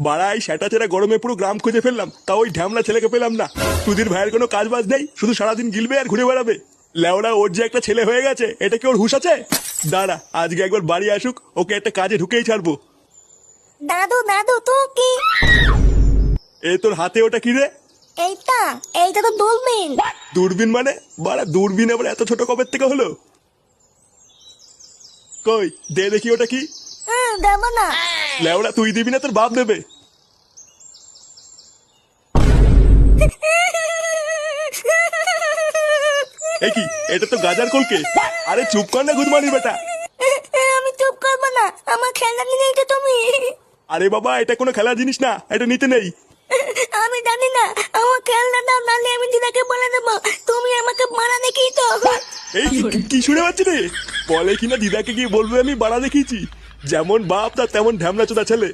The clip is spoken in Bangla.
বাড়াই সেটা ছেড়া গরমে পুরো গ্রাম খুঁজে ফেললাম, তা ওই ঢ্যামলা ছেলেকে পেলাম না। সুধীর ভাইয়ের কোনো কাজ বাজ নেই, শুধু সারাদিন গিলবে আর ঘুরে বেড়াবে। লেওড়া ওর যে একটা ছেলে হয়ে গেছে, এটা কি ওর হুঁশ আছে? দাঁড়া, আজকে একবার বাড়ি আসুক, ওকে একটা কাজে ঢুকেই ছাড়বো। দাদু দাদু তো কি এ তোর হাতে ওটা কি রে? এইটা এইটা তো দূরবীন। দূরবীন মানে? বাড়া দূরবীন আবার এত ছোট কবের থেকে হলো? কই দে দেখি ওটা কি। দেবো না। লেওড়া তুই দিবি না তোর বাপ দেবে। এ কি, এটা তো গাজার কলকে। আরে চুপ কর না গুদমানি বেটা। আমি চুপ করবো না, আমার খেলনা নিয়ে নিতে তুমি। আরে বাবা, এটা কোনো খেলার জিনিস না, এটা নিতে নেই। আমি জানি না, আমার খেলনা দাও, নাহলে আমি দিদাকে বলে দেবো তুমি আমাকে মারা দেখিয়ে তো। এই কি শুনে পাচ্ছি রে? বলে কিনা দিদাকে গিয়ে বলবে আমি বাড়া দেখিয়েছি। যেমন বাপ তার তেমন ঢ্যামলা চোদা ছেলে।